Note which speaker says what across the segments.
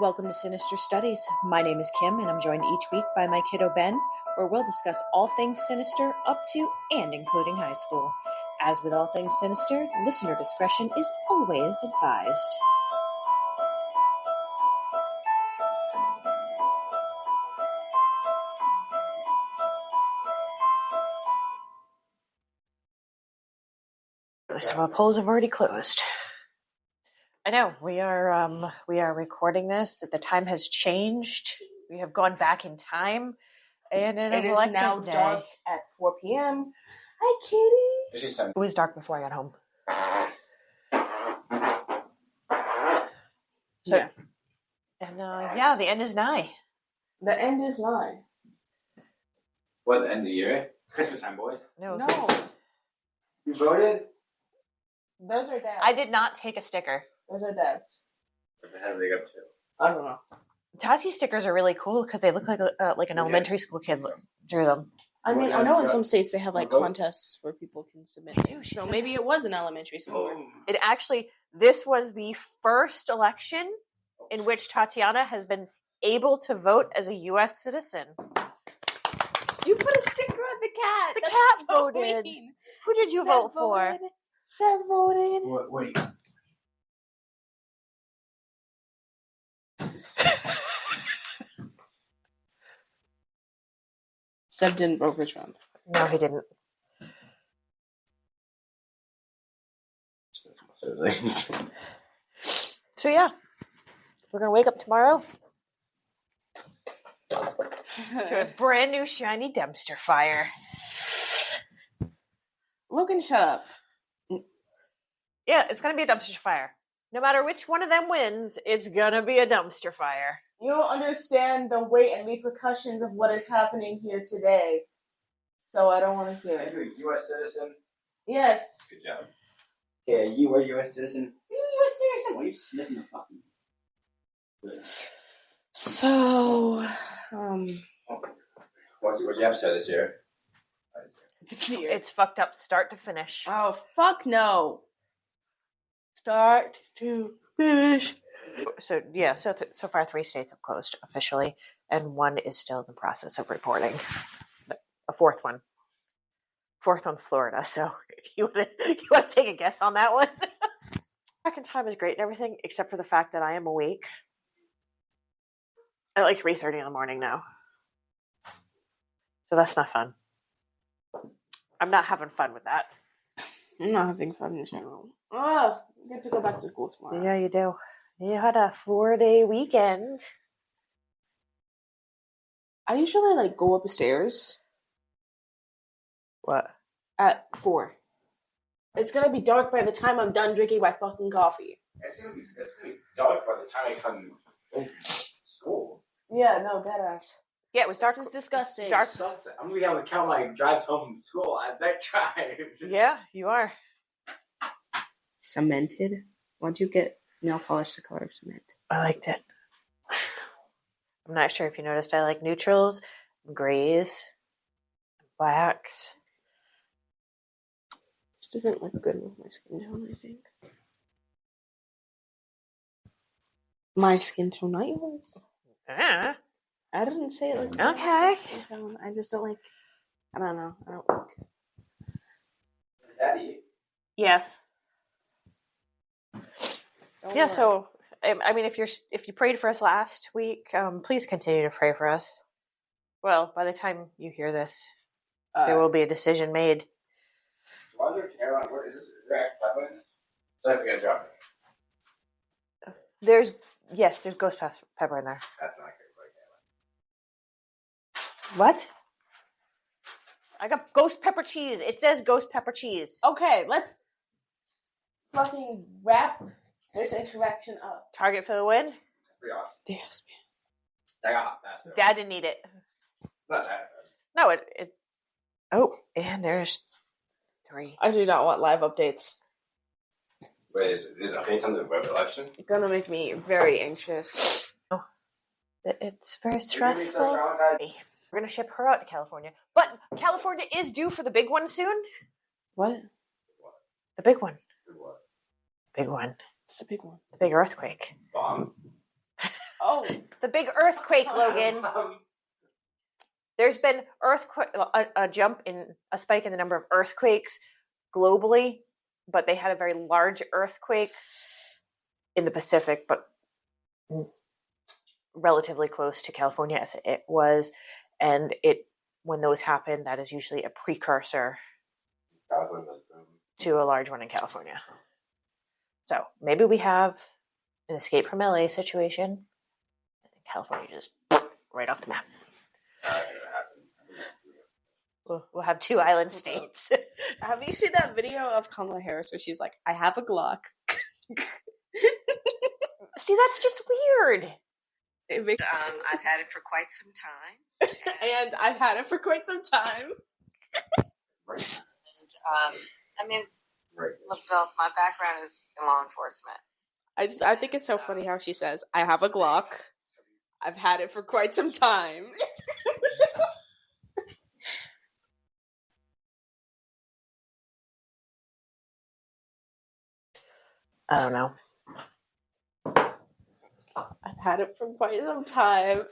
Speaker 1: Welcome to Sinister Studies. My name is Kim, and I'm joined each week by my kiddo Ben, where we'll discuss all things sinister up to and including high school. As with all things sinister, listener discretion is always advised. So our polls have already closed. I know we are recording this. The time has changed. We have gone back in time, and it is
Speaker 2: now
Speaker 1: day.
Speaker 2: Dark at 4 p.m. Hi, Kitty.
Speaker 1: It was dark before I got home. So,
Speaker 2: yeah.
Speaker 1: And the end is nigh.
Speaker 2: The end is nigh.
Speaker 3: What, the end of the year? Christmas time, boys.
Speaker 2: No.
Speaker 3: You voted?
Speaker 2: Those are dads.
Speaker 1: I did not take a sticker.
Speaker 2: Those are dads.
Speaker 3: What the hell are they up to?
Speaker 2: I don't know.
Speaker 1: Tati stickers are really cool because they look like an elementary school kid drew them.
Speaker 2: I mean, I know in some states they have like contests where people can submit to. So maybe it was an elementary school.
Speaker 1: This was the first election in which Tatiana has been able to vote as a U.S. citizen.
Speaker 2: You put a sticker on the cat.
Speaker 1: The
Speaker 2: That's
Speaker 1: cat
Speaker 2: so
Speaker 1: voted.
Speaker 2: mean.
Speaker 1: Who did you vote for?
Speaker 2: Seb voted.
Speaker 3: What are you?
Speaker 2: Seb didn't vote for Trump.
Speaker 1: No, he didn't. So yeah, we're gonna wake up tomorrow to a brand new shiny dumpster fire.
Speaker 2: Logan, shut up.
Speaker 1: Yeah, it's gonna be a dumpster fire. No matter which one of them wins, it's gonna be a dumpster fire.
Speaker 2: You don't understand the weight and repercussions of what is happening here today. So I don't want to hear it.
Speaker 3: Are you a U.S. citizen?
Speaker 2: Yes.
Speaker 3: Good job. Yeah, you are a U.S. citizen?
Speaker 2: You a U.S. citizen?
Speaker 3: Why are you sniffing the fucking...
Speaker 2: So,
Speaker 3: What's the episode this year?
Speaker 1: It's fucked up start to finish.
Speaker 2: Oh, fuck no. Start to finish.
Speaker 1: So far 3 states have closed officially, and 1 is still in the process of reporting. A fourth one's Florida. So you want to take a guess on that one? Second time is great and everything, except for the fact that I am awake at like 3:30 in the morning now. So that's not fun. I'm not having fun with that.
Speaker 2: I'm not having fun in general. Oh, I get to go back to school tomorrow.
Speaker 1: Yeah, you do. You had a 4-day weekend.
Speaker 2: I usually go upstairs.
Speaker 1: What?
Speaker 2: At 4. It's gonna be dark by the time I'm done drinking my fucking coffee.
Speaker 3: It's gonna be dark by the time I come home from school.
Speaker 2: Yeah, no, deadass.
Speaker 1: Yeah, it was dark.
Speaker 2: This is disgusting.
Speaker 1: Dark.
Speaker 3: Sunset. I'm gonna be able to count my drives home from school as that drive.
Speaker 1: Yeah, you are.
Speaker 2: Cemented? Why'd you get nail polish the color of cement?
Speaker 1: I liked it. I'm not sure if you noticed. I like neutrals, grays, blacks.
Speaker 2: This doesn't look good with my skin tone, I think. My skin tone, not yours.
Speaker 1: Ah.
Speaker 2: I didn't say it like
Speaker 1: Okay.
Speaker 2: skin tone. I just don't like. I don't know. I don't like.
Speaker 3: Daddy.
Speaker 1: Yes.
Speaker 2: Don't
Speaker 1: Yeah.
Speaker 2: worry.
Speaker 1: So, I mean, if you prayed for us last week, please continue to pray for us. Well, by the time you hear this, there will be a decision made.
Speaker 3: Why is there Carolina? Where is this? Is there actually pepper? So I have to get a drop.
Speaker 1: There's ghost pepper in there.
Speaker 3: That's not good.
Speaker 1: What? I got ghost pepper cheese. It says ghost pepper cheese.
Speaker 2: Okay, let's fucking wrap this interaction up.
Speaker 1: Target for the win.
Speaker 3: Pretty awesome.
Speaker 2: Yes,
Speaker 3: I got hot fast.
Speaker 1: Dad didn't eat it.
Speaker 3: Not that fast.
Speaker 1: No, it. Oh, and there's 3.
Speaker 2: I do not want live updates.
Speaker 3: Wait, is updates on the web election?
Speaker 2: It's gonna make me very anxious.
Speaker 1: It's very stressful. We're going to ship her out to California. But California is due for the big one soon.
Speaker 2: What?
Speaker 1: The big one.
Speaker 3: What?
Speaker 1: Big one.
Speaker 2: It's the big one.
Speaker 1: The big earthquake.
Speaker 3: Bomb?
Speaker 2: Oh,
Speaker 1: The big earthquake, Logan. There's been a spike in the number of earthquakes globally, but they had a very large earthquake in the Pacific, but relatively close to California as it was. And when those happen, that is usually a precursor to a large one in California. So maybe we have an escape from LA situation. California just right off the map. We'll have 2 island states.
Speaker 2: have you seen that video of Kamala Harris where she's like, I have a Glock?
Speaker 1: See, that's just weird.
Speaker 4: I've had it for quite some time.
Speaker 2: And I've had it for quite some time.
Speaker 4: I mean, look, Bill, my background is in law enforcement.
Speaker 2: I think it's so funny how she says, I have a Glock. I've had it for quite some time.
Speaker 1: I don't know.
Speaker 2: I've had it for quite some time.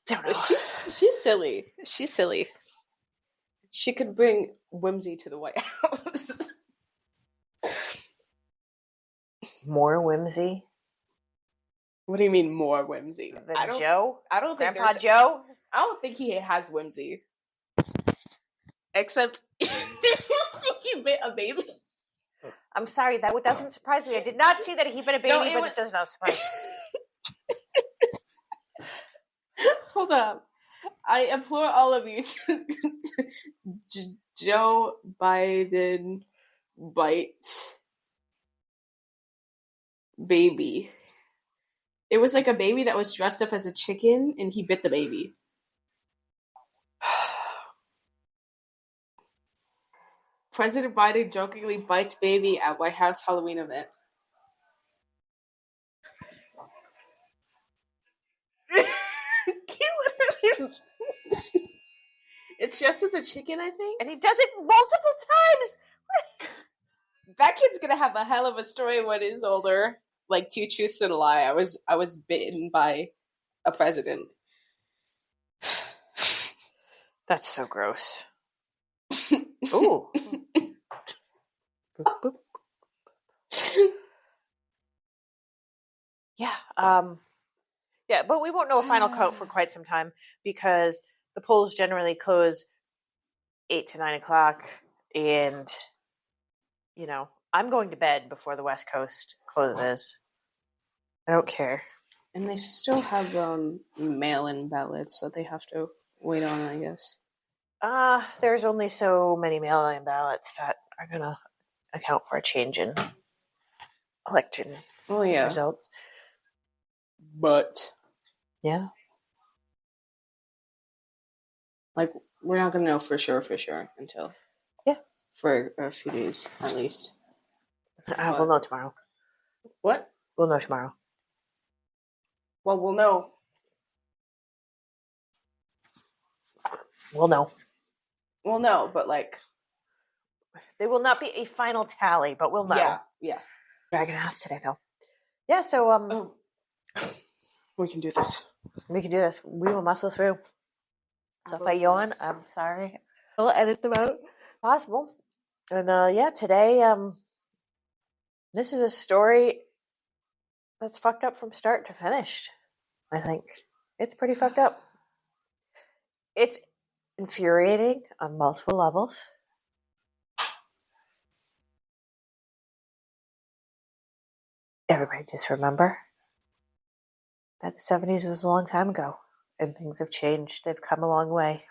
Speaker 1: Don't know.
Speaker 2: She's silly. She's silly. She could bring whimsy to the White House.
Speaker 1: More whimsy
Speaker 2: What do you mean more whimsy?
Speaker 1: than Joe?
Speaker 2: I don't think
Speaker 1: Grandpa Joe?
Speaker 2: I don't think he has whimsy. Except he bit a baby.
Speaker 1: I'm sorry, that doesn't surprise me. I did not see that he been a baby,
Speaker 2: No,
Speaker 1: but it does not surprise me.
Speaker 2: Hold up. I implore all of you to Joe Biden bites baby. It was like a baby that was dressed up as a chicken, and he bit the baby. President Biden jokingly bites baby at White House Halloween event. It's just as a chicken, I think.
Speaker 1: And he does it multiple times!
Speaker 2: That kid's gonna have a hell of a story when he's older. Like 2 truths and a lie. I was bitten by a president.
Speaker 1: That's so gross. Ooh. Boop, boop. Yeah, but we won't know a final count for quite some time because the polls generally close 8 to 9 o'clock, and I'm going to bed before the West Coast closes. I don't care.
Speaker 2: And they still have mail-in ballots that they have to wait on, I guess.
Speaker 1: There's only so many mail-in ballots that are going to account for a change in election results.
Speaker 2: But
Speaker 1: yeah,
Speaker 2: like we're not gonna know for sure until for a few days at least.
Speaker 1: We'll know tomorrow.
Speaker 2: What?
Speaker 1: We'll know tomorrow.
Speaker 2: Well, we'll know.
Speaker 1: We'll know.
Speaker 2: We'll know, but like
Speaker 1: there will not be a final tally, but we'll know.
Speaker 2: Yeah.
Speaker 1: Dragon ass today, though. Yeah, so
Speaker 2: we can do this.
Speaker 1: We can do this. We will muscle through. So if I yawn, I'm sorry. I'll edit them out. Possible. And today, this is a story that's fucked up from start to finish. I think it's pretty fucked up. It's infuriating on multiple levels. Everybody just remember that the 70s was a long time ago, and things have changed. They've come a long way.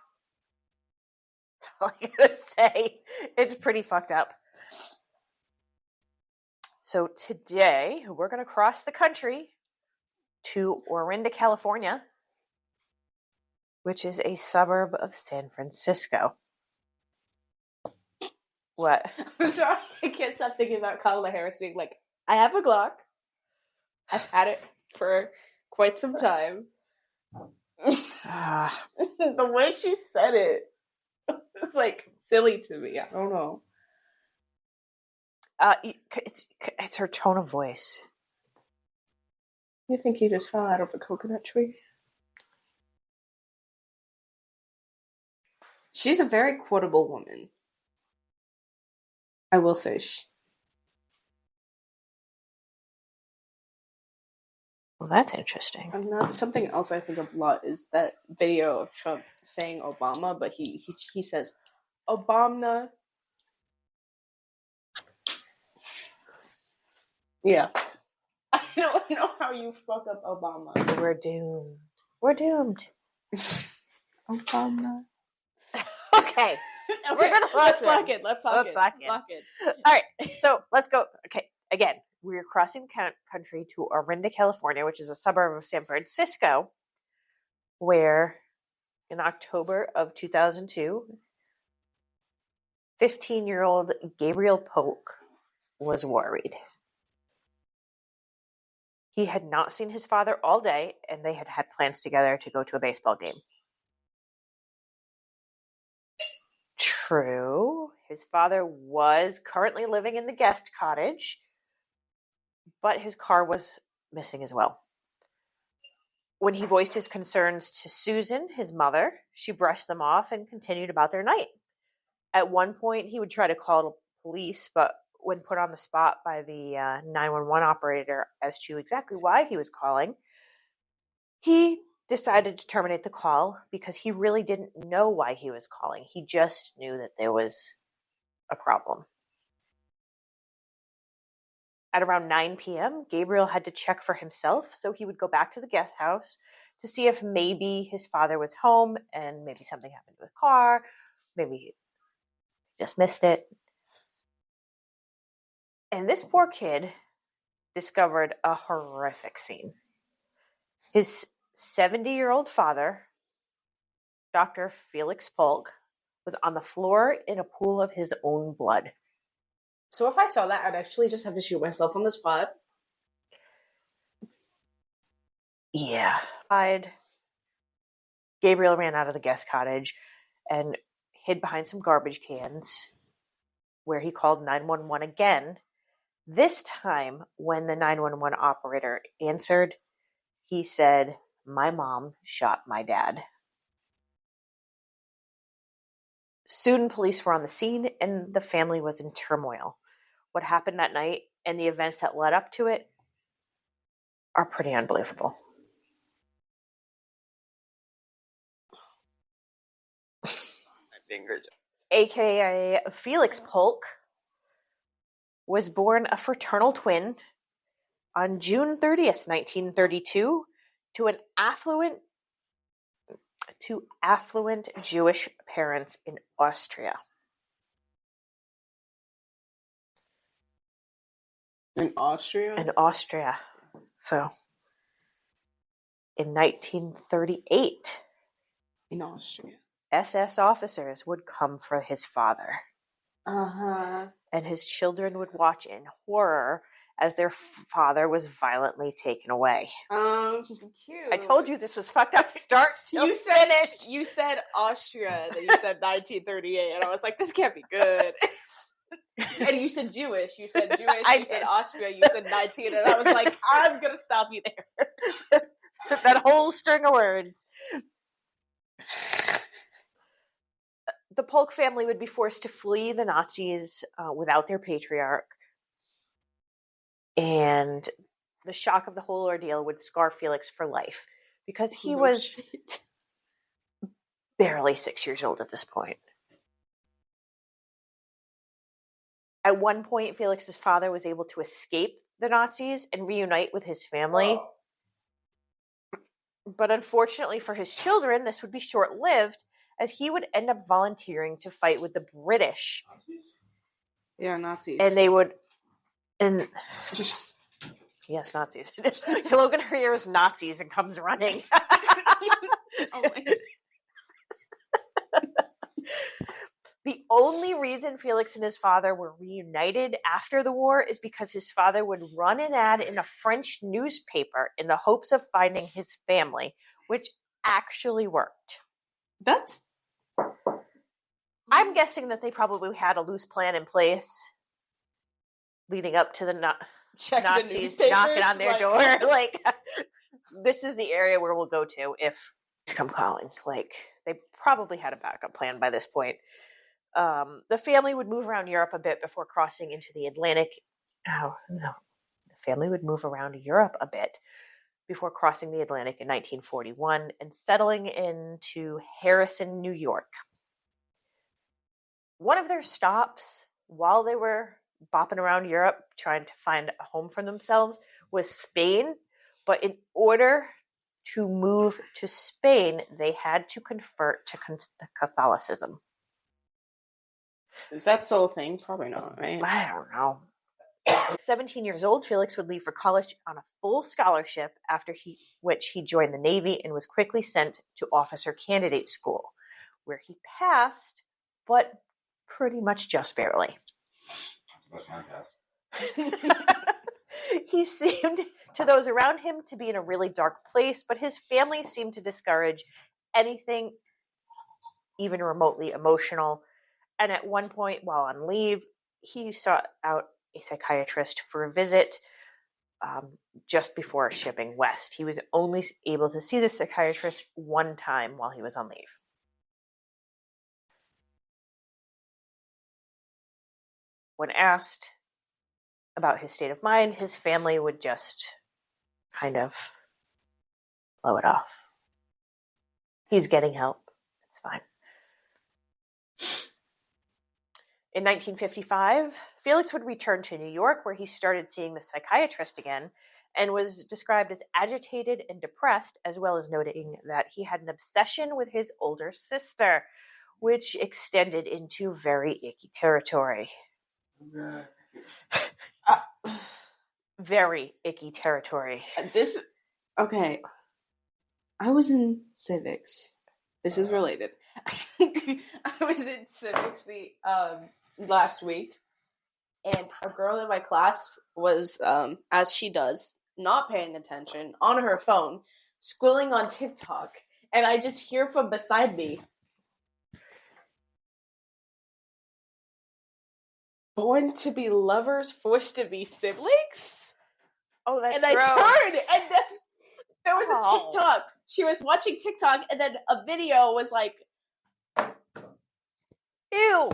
Speaker 1: That's all I gotta say. It's pretty fucked up. So today, we're going to cross the country to Orinda, California, which is a suburb of San Francisco. What?
Speaker 2: I'm sorry. I can't stop thinking about Kamala Harris being like, I have a Glock. I've had it for quite some time. The way she said it, it's like silly to me. I don't know.
Speaker 1: It's her tone of voice.
Speaker 2: You think he just fell out of a coconut tree? She's a very quotable woman. I will say.
Speaker 1: Well, that's interesting.
Speaker 2: Something else I think of a lot is that video of Trump saying Obama, but he says Obama. Yeah. I don't know how you fuck up Obama.
Speaker 1: We're doomed. We're doomed.
Speaker 2: Obama.
Speaker 1: Okay. We're gonna
Speaker 2: lock it. Let's lock it.
Speaker 1: All right. So let's go. Okay. Again, we're crossing country to Orinda, California, which is a suburb of San Francisco, where in October of 2002, 15-year-old Gabriel Polk was worried. He had not seen his father all day, and they had had plans together to go to a baseball game. True, his father was currently living in the guest cottage, but his car was missing as well. When he voiced his concerns to Susan, his mother, she brushed them off and continued about their night. At one point, he would try to call the police, but when put on the spot by the 911 operator as to exactly why he was calling, he decided to terminate the call because he really didn't know why he was calling. He just knew that there was a problem. At around 9 p.m., Gabriel had to check for himself, so he would go back to the guest house to see if maybe his father was home and maybe something happened to his car, maybe he just missed it. And this poor kid discovered a horrific scene. His 70-year-old father, Dr. Felix Polk, was on the floor in a pool of his own blood.
Speaker 2: So if I saw that, I'd actually just have to shoot myself on the spot.
Speaker 1: Yeah. Gabriel ran out of the guest cottage and hid behind some garbage cans, where he called 911 again. This time, when the 911 operator answered, he said, "My mom shot my dad." Soon police were on the scene and the family was in turmoil. What happened that night and the events that led up to it are pretty unbelievable.
Speaker 2: My fingers.
Speaker 1: AKA Felix Polk was born a fraternal twin on June 30th, 1932 to affluent Jewish parents in Austria.
Speaker 2: In Austria?
Speaker 1: In Austria. So, in 1938,
Speaker 2: in Austria,
Speaker 1: SS officers would come for his father.
Speaker 2: Uh-huh.
Speaker 1: And his children would watch in horror as their father was violently taken away.
Speaker 2: Cute.
Speaker 1: I told you this was fucked up start to finish.
Speaker 2: You said Austria, then you said 1938, and I was like, this can't be good. And you said Jewish. You said Austria, you said 19, and I was like, I'm gonna stop you there.
Speaker 1: That whole string of words. The Polk family would be forced to flee the Nazis without their patriarch. And the shock of the whole ordeal would scar Felix for life because he was barely 6 years old at this point. At one point, Felix's father was able to escape the Nazis and reunite with his family. But unfortunately for his children, this would be short-lived, as he would end up volunteering to fight with the British.
Speaker 2: Yeah, Nazis.
Speaker 1: And they would... Yes, Nazis. Logan hears Nazis and comes running.
Speaker 2: Oh my God.
Speaker 1: The only reason Felix and his father were reunited after the war is because his father would run an ad in a French newspaper in the hopes of finding his family, which actually worked. I'm guessing that they probably had a loose plan in place leading up to the
Speaker 2: Check the
Speaker 1: Nazis
Speaker 2: newspapers,
Speaker 1: knocking on their
Speaker 2: like-
Speaker 1: door. Like, this is the area where we'll go to if come calling. Like, they probably had a backup plan by this point. The family would move around Europe a bit before crossing into the Atlantic. Oh, no. The family would move around Europe a bit before crossing the Atlantic in 1941 and settling into Harrison, New York. One of their stops while they were bopping around Europe trying to find a home for themselves was Spain, but in order to move to Spain, they had to convert to Catholicism.
Speaker 2: Is that still a thing? Probably not, right?
Speaker 1: I don't know. 17 years old, Felix would leave for college on a full scholarship, after which he joined the Navy and was quickly sent to officer candidate school, where he passed, but pretty much just barely.
Speaker 3: That's my path.
Speaker 1: He seemed to those around him to be in a really dark place, but his family seemed to discourage anything even remotely emotional. And at one point, while on leave, he sought out a psychiatrist for a visit just before shipping west. He was only able to see the psychiatrist one time while he was on leave. When asked about his state of mind, his family would just kind of blow it off. He's getting help. It's fine. In 1955, Felix would return to New York, where he started seeing the psychiatrist again and was described as agitated and depressed, as well as noting that he had an obsession with his older sister, which extended into very icky territory. Very icky territory.
Speaker 2: Okay. I was in civics. This is related. I was in civics last week, and a girl in my class was, as she does, not paying attention, on her phone, squilling on TikTok, and I just hear from beside me, "Born to be lovers, forced to be siblings?"
Speaker 1: Oh, that's
Speaker 2: and
Speaker 1: gross.
Speaker 2: I turned, and there was a TikTok. She was watching TikTok, and then a video was like,
Speaker 1: Ew.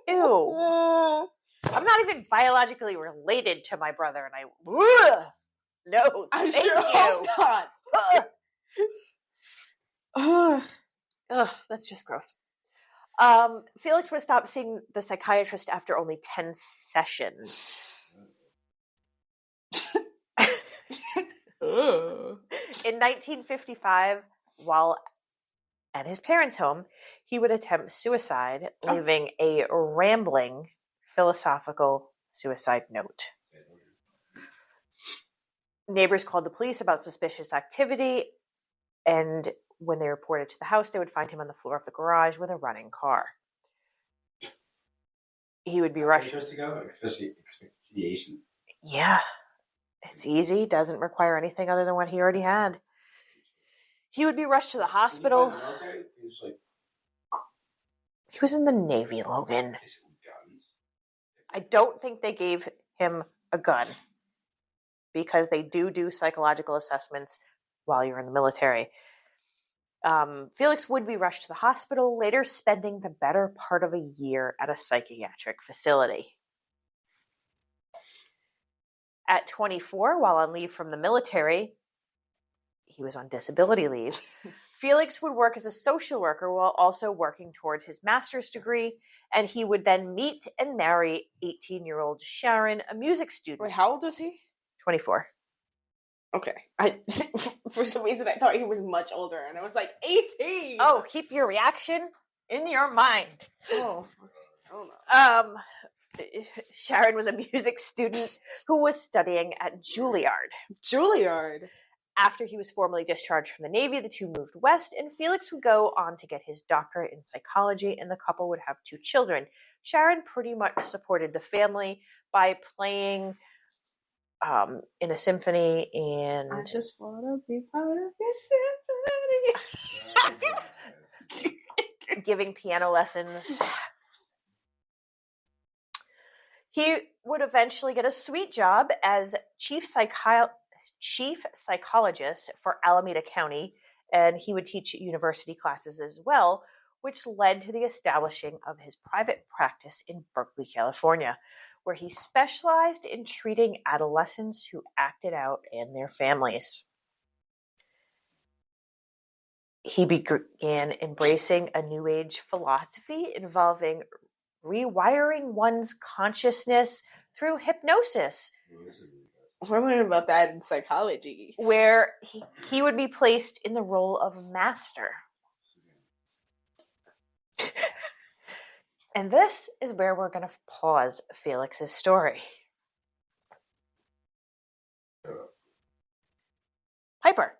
Speaker 1: Ew. I'm not even biologically related to my brother, and no,
Speaker 2: I
Speaker 1: thank
Speaker 2: sure
Speaker 1: you.
Speaker 2: hope not.
Speaker 1: Ugh, that's just gross. Felix would stop seeing the psychiatrist after only 10 sessions. In 1955, while at his parents' home, he would attempt suicide, leaving a rambling philosophical suicide note. Neighbors called the police about suspicious activity, and when they reported to the house, they would find him on the floor of the garage with a running car. He would be rushed.
Speaker 3: Interesting to go, especially asphyxiation.
Speaker 1: Yeah, it's easy. Doesn't require anything other than what he already had. He would be rushed to the hospital. He was in the Navy, Logan. I don't think they gave him a gun, because they do psychological assessments while you're in the military. Felix would be rushed to the hospital, later spending the better part of a year at a psychiatric facility. At 24, while on leave from the military, he was on disability leave, Felix would work as a social worker while also working towards his master's degree, and he would then meet and marry 18-year-old Sharon, a music student.
Speaker 2: Wait, how old was he?
Speaker 1: 24.
Speaker 2: Okay. For some reason, I thought he was much older, and I was like, 18!
Speaker 1: Oh, keep your reaction in your mind.
Speaker 2: Oh, I don't know.
Speaker 1: Sharon was a music student who was studying at Juilliard.
Speaker 2: Juilliard?
Speaker 1: After he was formally discharged from the Navy, the two moved west, and Felix would go on to get his doctorate in psychology, and the couple would have 2 children. Sharon pretty much supported the family by playing in a symphony, and
Speaker 2: I just want to be part of your symphony.
Speaker 1: giving piano lessons. He would eventually get a sweet job as chief psychologist for Alameda County, and he would teach university classes as well, which led to the establishing of his private practice in Berkeley, California, where he specialized in treating adolescents who acted out and their families. He began embracing a New Age philosophy involving rewiring one's consciousness through hypnosis.
Speaker 2: We're learning about that in psychology.
Speaker 1: Where he would be placed in the role of master. And this is where we're going to pause Felix's story. Piper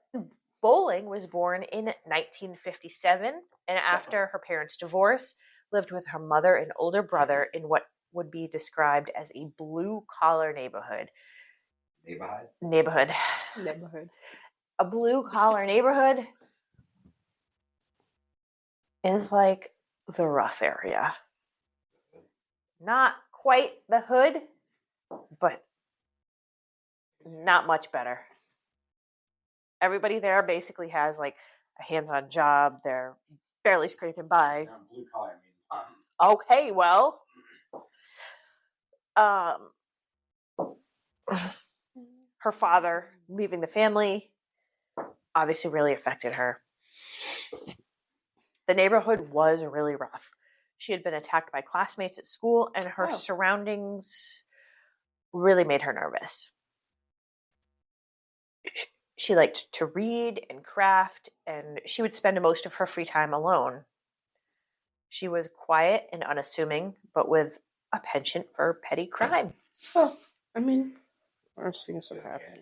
Speaker 1: Bowling was born in 1957, and after her parents' divorce, lived with her mother and older brother in what would be described as a blue-collar neighborhood. Neighborhood. A blue-collar neighborhood is like the rough area. Not quite the hood, but not much better. Everybody there basically has like a hands-on job. They're barely scraping by.
Speaker 3: Blue collar means
Speaker 1: Okay, well, her father leaving the family obviously really affected her. The neighborhood was really rough. She had been attacked by classmates at school, and her surroundings really made her nervous. She liked to read and craft, and she would spend most of her free time alone. She was quiet and unassuming, but with a penchant for petty crime.
Speaker 2: Oh, I mean, worst things have happened.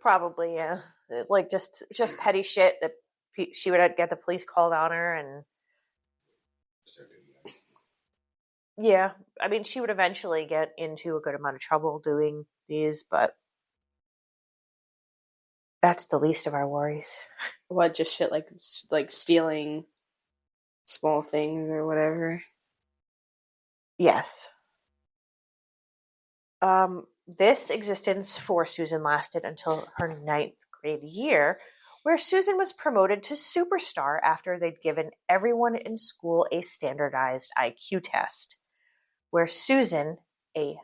Speaker 1: Probably, yeah. Like just petty shit that she would get the police called on her, and yeah, I mean, she would eventually get into a good amount of trouble doing these, but that's the least of our worries.
Speaker 2: What, just shit like stealing small things or whatever?
Speaker 1: Yes. This existence for Susan lasted until her 9th grade year, where Susan was promoted to superstar after they'd given everyone in school a standardized IQ test, where Susan, a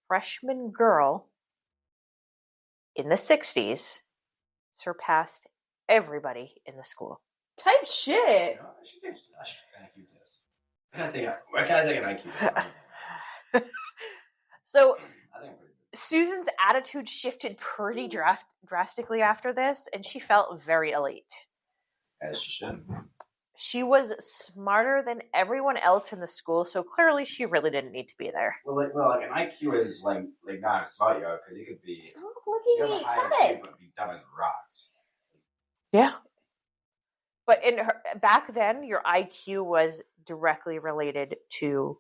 Speaker 1: freshman girl in the 60s, surpassed everybody in the school.
Speaker 2: Type shit.
Speaker 3: I think an IQ test.
Speaker 1: So Susan's attitude shifted pretty drastically after this, and she felt very elite.
Speaker 3: As she should.
Speaker 1: She was smarter than everyone else in the school, so clearly she really didn't need to be there.
Speaker 3: Well, an IQ is like not a smart yo, because you could be you have a high IQ but be dumb as rocks.
Speaker 1: Yeah. But back then, your IQ was directly related to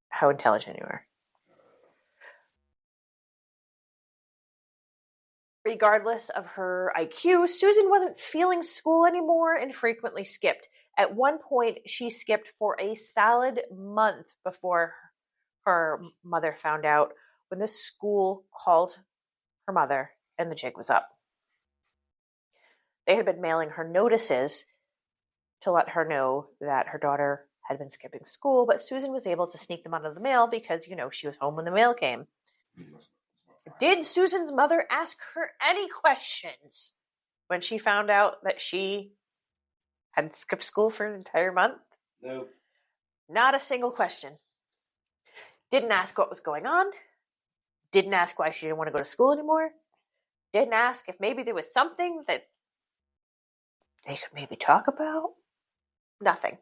Speaker 1: how intelligent you were. Regardless of her IQ, Susan wasn't feeling school anymore and frequently skipped. At one point, she skipped for a solid month before her mother found out, when the school called her mother and the jig was up. They had been mailing her notices to let her know that her daughter had been skipping school, but Susan was able to sneak them out of the mail because, she was home when the mail came. Did Susan's mother ask her any questions when she found out that she had skipped school for an entire month?
Speaker 3: Nope.
Speaker 1: Not a single question. Didn't ask what was going on. Didn't ask why she didn't want to go to school anymore. Didn't ask if maybe there was something that they could maybe talk about. Nothing.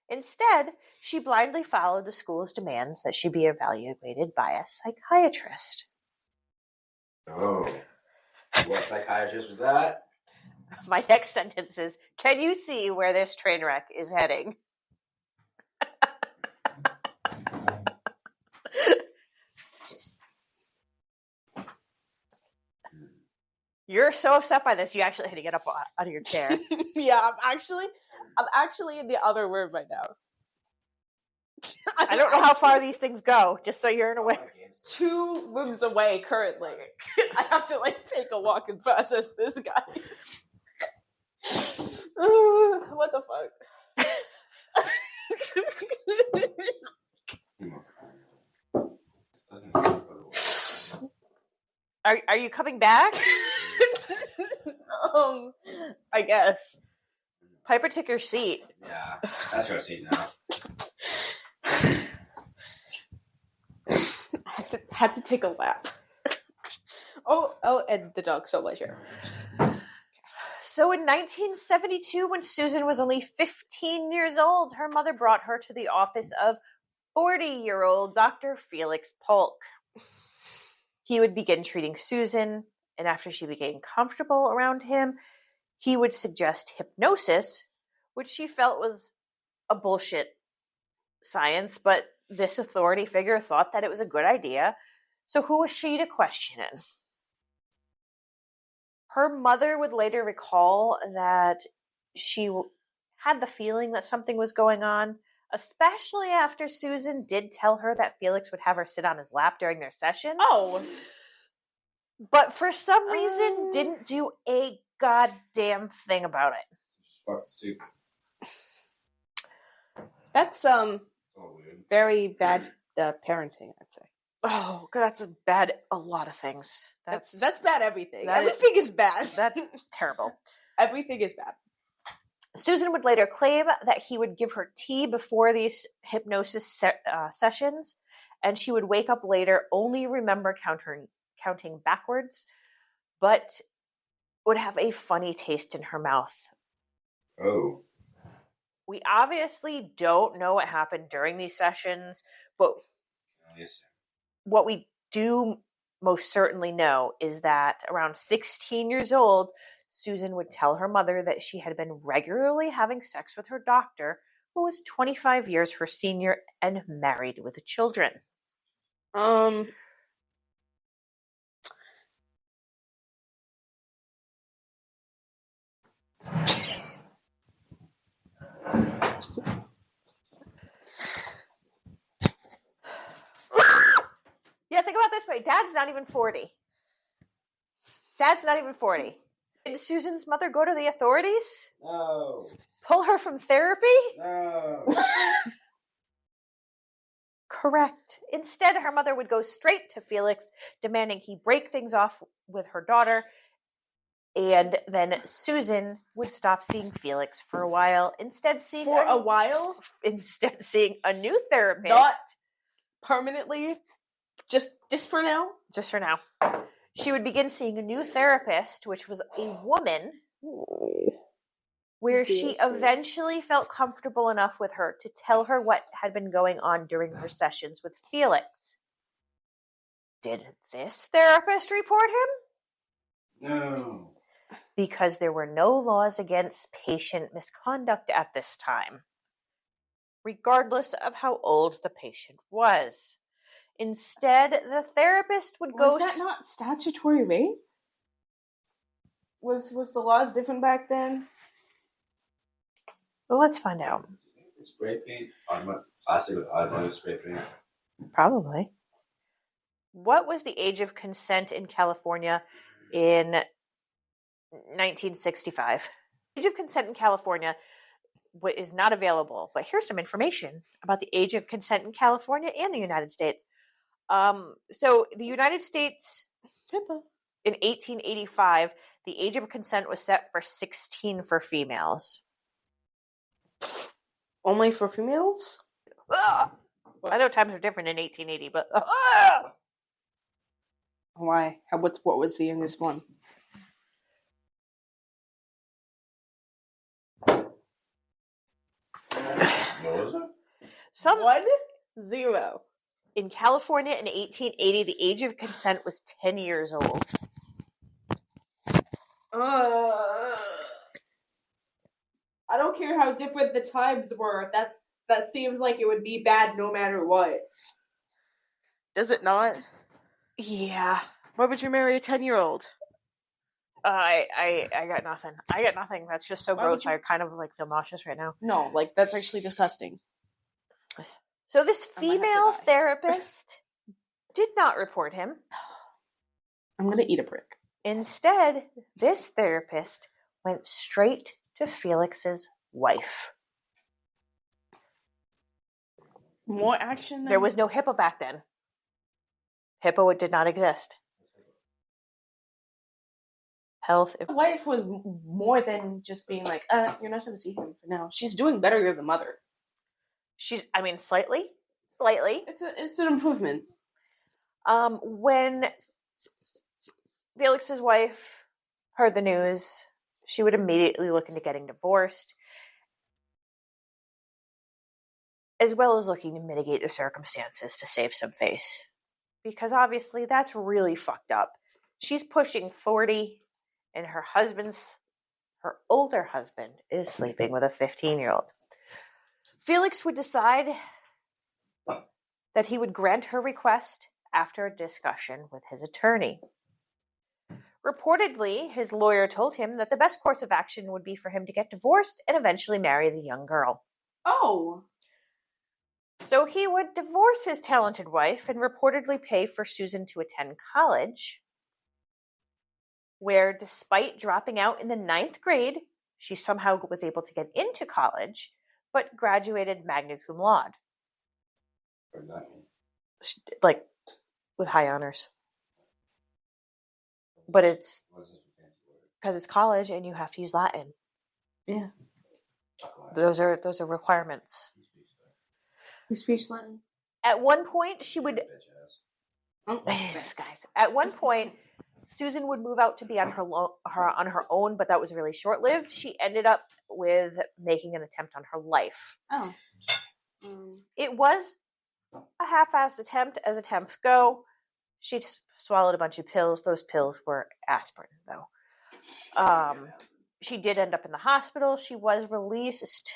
Speaker 1: Instead, she blindly followed the school's demands that she be evaluated by a psychiatrist.
Speaker 3: Oh. What psychiatrist was that?
Speaker 1: My next sentence is, can you see where this train wreck is heading? You're so upset by this, you actually had to get up out of your chair.
Speaker 2: Yeah, I'm actually in the other room right now.
Speaker 1: I don't know how far these things go, just so you're aware.
Speaker 2: 2 rooms away currently. I have to take a walk and process this guy. What the fuck?
Speaker 1: Are you coming back?
Speaker 2: I guess.
Speaker 1: Piper took your seat.
Speaker 3: Yeah, that's your seat now.
Speaker 2: Had to take a lap. Oh, and the dog's so leisure.
Speaker 1: So in 1972, when Susan was only 15 years old, her mother brought her to the office of 40-year-old Dr. Felix Polk. He would begin treating Susan, and after she became comfortable around him, he would suggest hypnosis, which she felt was a bullshit science, but this authority figure thought that it was a good idea. So who was she to question it? Her mother would later recall that she had the feeling that something was going on, especially after Susan did tell her that Felix would have her sit on his lap during their sessions.
Speaker 2: Oh.
Speaker 1: But for some reason, didn't do a goddamn thing about it.
Speaker 3: Fuck stupid.
Speaker 2: That's very bad parenting, I'd say.
Speaker 1: Oh, that's bad. A lot of things.
Speaker 2: That's bad. Everything. Everything is bad.
Speaker 1: That's terrible.
Speaker 2: Everything is bad.
Speaker 1: Susan would later claim that he would give her tea before these hypnosis sessions, and she would wake up later only remember counting backwards, but would have a funny taste in her mouth.
Speaker 3: Oh.
Speaker 1: We obviously don't know what happened during these sessions, but what we do most certainly know is that around 16 years old, Susan would tell her mother that she had been regularly having sex with her doctor, who was 25 years her senior and married with children. Yeah, think about it this way. Dad's not even 40. Did Susan's mother go to the authorities?
Speaker 3: No.
Speaker 1: Pull her from therapy?
Speaker 3: No.
Speaker 1: Correct. Instead, her mother would go straight to Felix, demanding he break things off with her daughter, and then Susan would stop seeing Felix for a while, instead seeing a new therapist.
Speaker 2: Not permanently, just for now?
Speaker 1: Just for now. She would begin seeing a new therapist, which was a woman, where she eventually felt comfortable enough with her to tell her what had been going on during her sessions with Felix. Did this therapist report him?
Speaker 3: No.
Speaker 1: Because there were no laws against patient misconduct at this time, regardless of how old the patient was. Instead, the therapist would go...
Speaker 2: Was that not statutory rape? Was the laws different back then?
Speaker 1: Well, let's find out.
Speaker 3: Spray paint? Plastic with automatic spray paint?
Speaker 1: Probably. What was the age of consent in California in 1965? The age of consent in California is not available, but here's some information about the age of consent in California and the United States. So the United States, in 1885, the age of consent was set for 16 for females.
Speaker 2: Only for females?
Speaker 1: I know times were different in 1880, but...
Speaker 2: Why? What was the youngest one?
Speaker 3: What was it?
Speaker 2: 10.
Speaker 1: In California in 1880, the age of consent was 10 years old.
Speaker 2: I don't care how different the times were. That seems like it would be bad no matter what. Does it not?
Speaker 1: Yeah.
Speaker 2: Why would you marry a 10-year-old?
Speaker 1: I got nothing. That's just so gross. I kind of feel nauseous right now.
Speaker 2: No, that's actually disgusting.
Speaker 1: So this
Speaker 2: I might have to
Speaker 1: female
Speaker 2: die.
Speaker 1: therapist did not report him.
Speaker 2: I'm gonna eat a brick.
Speaker 1: Instead, this therapist went straight to Felix's wife.
Speaker 2: More action than...
Speaker 1: There was no HIPAA back then. HIPAA did not exist. Health.
Speaker 2: The wife was more than just being like, you're not going to see him for now. She's doing better than the mother.
Speaker 1: Slightly.
Speaker 2: It's an improvement.
Speaker 1: When Felix's wife heard the news, she would immediately look into getting divorced, as well as looking to mitigate the circumstances to save some face. Because obviously that's really fucked up. She's pushing 40, and her older husband is sleeping with a 15-year-old. Felix would decide that he would grant her request after a discussion with his attorney. Reportedly, his lawyer told him that the best course of action would be for him to get divorced and eventually marry the young girl.
Speaker 2: Oh.
Speaker 1: So he would divorce his talented wife and reportedly pay for Susan to attend college, where despite dropping out in the 9th grade, she somehow was able to get into college, but graduated magna cum laude.
Speaker 3: What does that mean?
Speaker 1: Like, with high honors. But it's
Speaker 3: What is this for fancy word?
Speaker 1: because it's college and you have to use Latin.
Speaker 2: Yeah.
Speaker 1: Those are requirements.
Speaker 2: Who speaks Latin?
Speaker 1: At one point, she would...
Speaker 2: Oh,
Speaker 1: Jesus, guys. At one point, Susan would move out to be on her own, but that was really short-lived. She ended up with making an attempt on her life.
Speaker 2: Oh.
Speaker 1: It was a half-assed attempt, as attempts go. She swallowed a bunch of pills. Those pills were aspirin, though. She did end up in the hospital. She was released.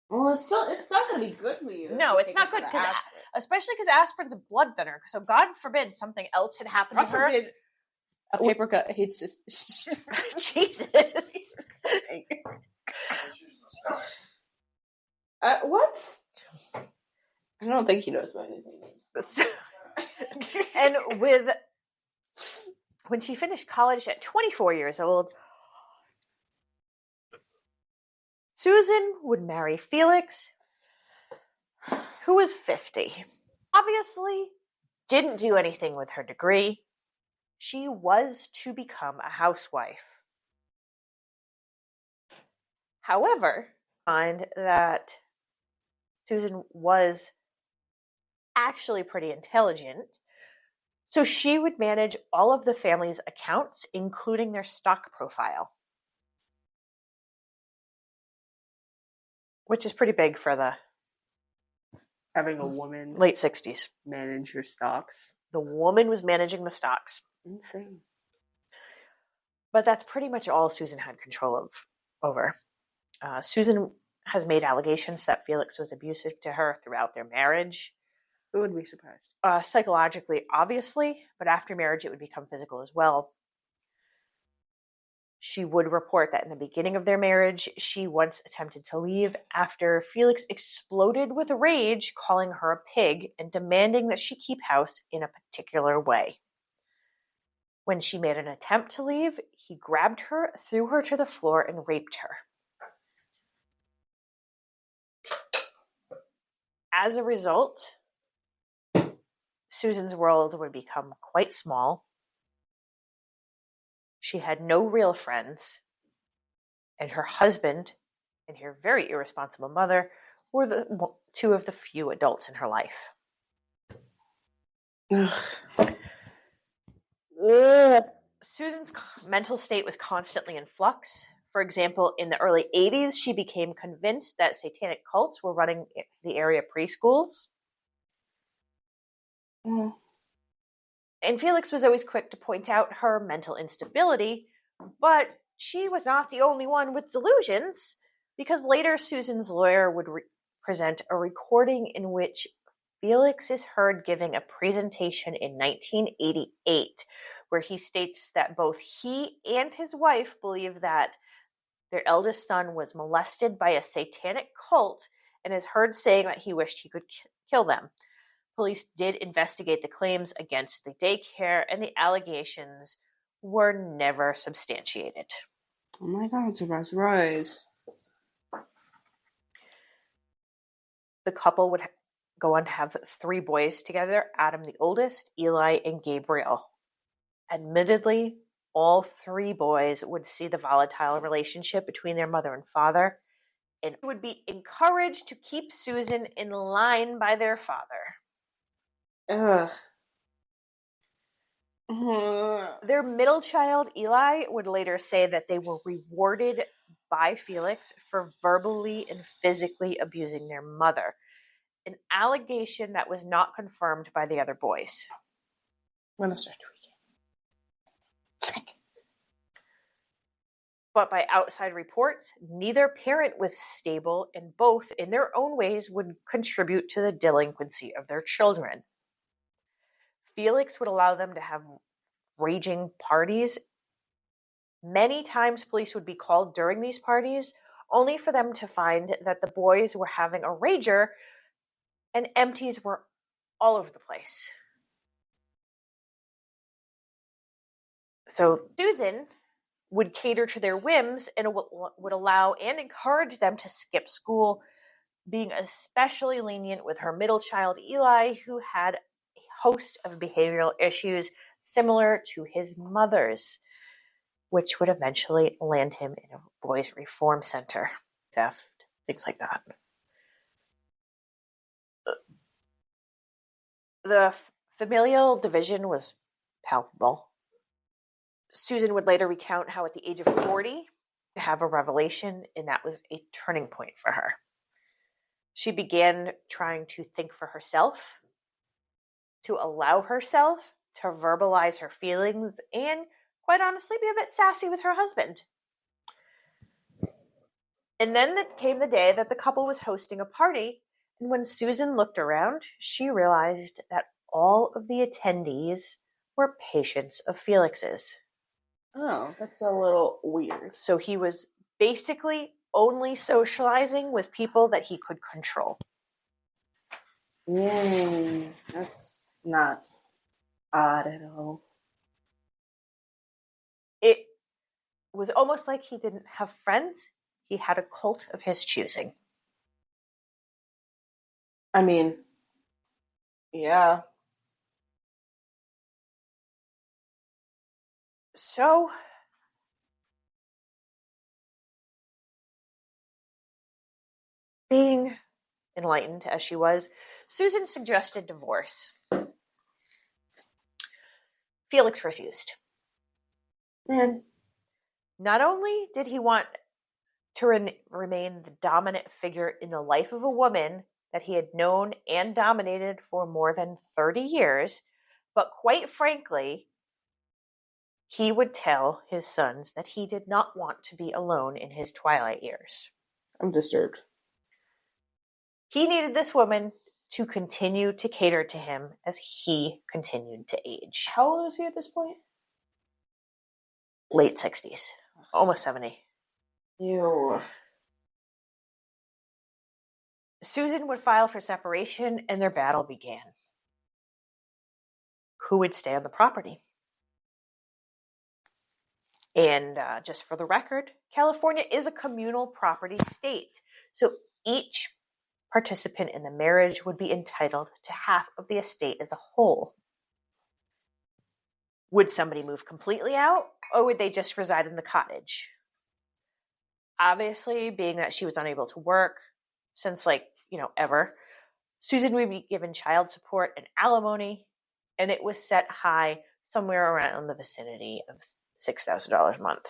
Speaker 2: Well, it's not going to be good for you.
Speaker 1: No, it's not good, especially because aspirin's a blood thinner. So God forbid something else had happened to her.
Speaker 2: A paper cut hates this.
Speaker 1: Jesus.
Speaker 2: What? I don't think he knows about anything.
Speaker 1: And when she finished college at 24 years old, Susan would marry Felix, who was 50. Obviously, didn't do anything with her degree. She was to become a housewife. However, find that Susan was actually pretty intelligent, so she would manage all of the family's accounts, including their stock profile. Which is pretty big for the
Speaker 2: Having a woman
Speaker 1: late 60s.
Speaker 2: manage your stocks.
Speaker 1: The woman was managing the stocks.
Speaker 2: Insane.
Speaker 1: But that's pretty much all Susan had control over. Susan has made allegations that Felix was abusive to her throughout their marriage.
Speaker 2: Who would be surprised?
Speaker 1: Psychologically, obviously, but after marriage it would become physical as well. She would report that in the beginning of their marriage, she once attempted to leave after Felix exploded with rage, calling her a pig and demanding that she keep house in a particular way. When she made an attempt to leave, he grabbed her, threw her to the floor, and raped her. As a result, Susan's world would become quite small. She had no real friends, and her husband and her very irresponsible mother were the two of the few adults in her life. Susan's mental state was constantly in flux. For example, in the early 80s, she became convinced that satanic cults were running the area preschools. And Felix was always quick to point out her mental instability, but she was not the only one with delusions, because later Susan's lawyer would present a recording in which Felix is heard giving a presentation in 1988, where he states that both he and his wife believe that Their eldest son was molested by a satanic cult and is heard saying that he wished he could kill them. Police did investigate the claims against the daycare, and the allegations were never substantiated.
Speaker 2: Oh my God, surprise, surprise.
Speaker 1: The couple would go on to have 3 boys together, Adam the oldest, Eli, and Gabriel. Admittedly, all 3 boys would see the volatile relationship between their mother and father, and would be encouraged to keep Susan in line by their father.
Speaker 2: Ugh.
Speaker 1: Their middle child, Eli, would later say that they were rewarded by Felix for verbally and physically abusing their mother, an allegation that was not confirmed by the other boys.
Speaker 2: I'm going to start tweaking.
Speaker 1: But by outside reports, neither parent was stable, and both, in their own ways, would contribute to the delinquency of their children. Felix would allow them to have raging parties. Many times police would be called during these parties, only for them to find that the boys were having a rager and empties were all over the place. So Susan would cater to their whims and would allow and encourage them to skip school, being especially lenient with her middle child, Eli, who had a host of behavioral issues similar to his mother's, which would eventually land him in a boys' reform center. Theft, things like that. The familial division was palpable. Susan would later recount how at the age of 40 to have a revelation, and that was a turning point for her. She began trying to think for herself, to allow herself to verbalize her feelings, and quite honestly be a bit sassy with her husband. And then came the day that the couple was hosting a party, and when Susan looked around, she realized that all of the attendees were patients of Felix's.
Speaker 2: Oh, that's a little weird.
Speaker 1: So he was basically only socializing with people that he could control.
Speaker 2: That's not odd at all.
Speaker 1: It was almost like he didn't have friends. He had a cult of his choosing.
Speaker 2: I mean, yeah.
Speaker 1: So, being enlightened as she was, Susan suggested divorce. Felix refused.
Speaker 2: Man.
Speaker 1: Not only did he want to remain the dominant figure in the life of a woman that he had known and dominated for more than 30 years, but quite frankly, he would tell his sons that he did not want to be alone in his twilight years.
Speaker 2: I'm disturbed.
Speaker 1: He needed this woman to continue to cater to him as he continued to age.
Speaker 2: How old is he at this point?
Speaker 1: Late 60s. Almost 70.
Speaker 2: Ew.
Speaker 1: Susan would file for separation, and their battle began. Who would stay on the property? And just for the record, California is a communal property state. So each participant in the marriage would be entitled to half of the estate as a whole. Would somebody move completely out, or would they just reside in the cottage? Obviously, being that she was unable to work since, ever, Susan would be given child support and alimony, and it was set high somewhere around the vicinity of $6,000 a month,